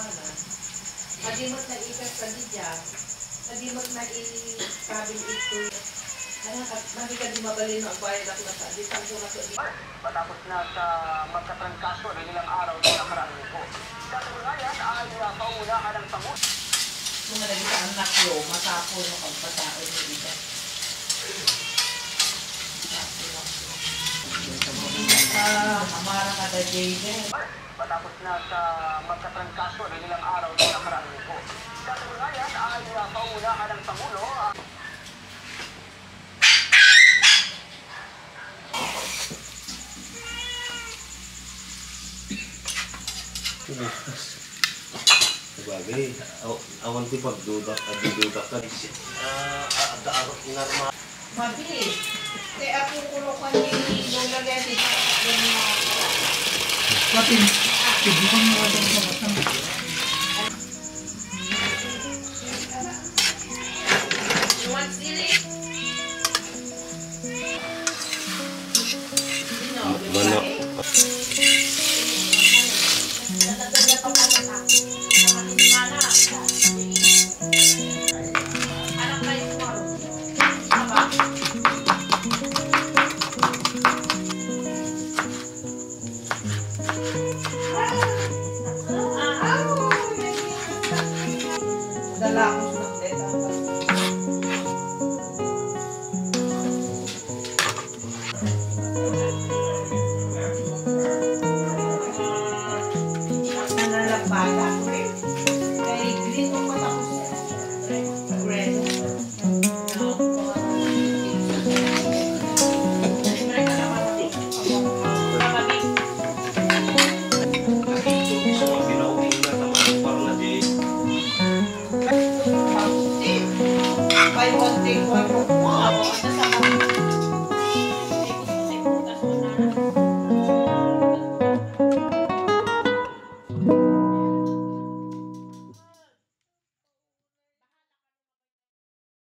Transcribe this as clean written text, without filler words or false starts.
kanan. Madimot na ikat sa lidya. Madimot na i-kabil ito. Mandi ka di mabalin ang bayan at nasa. Di tanto na ito. Matapos na sa magkatrangkaso ng ilang araw na nakarang linggo. Katunayan ay paunahan ng Pangulo. Kung nagkita ang nakyo, matapo na pagpataon ng iba. Amara ka na Jayden. Matapos na sa magkatrangkaso ng ilang araw na nakarang linggo. Katunayan ay paunahan ng Pangulo. Bagay, awan ti pagdudak at dudak ka. Adaarot normal. Mabilis. Kaya ako kulokan ni Lola Leti. Patin, tibukan mo ka sa batang. You want sili? Mana? Dala ako sa deta. Nanalapada ko eh. Kaya green ko pa tapos red. Buy one, take one.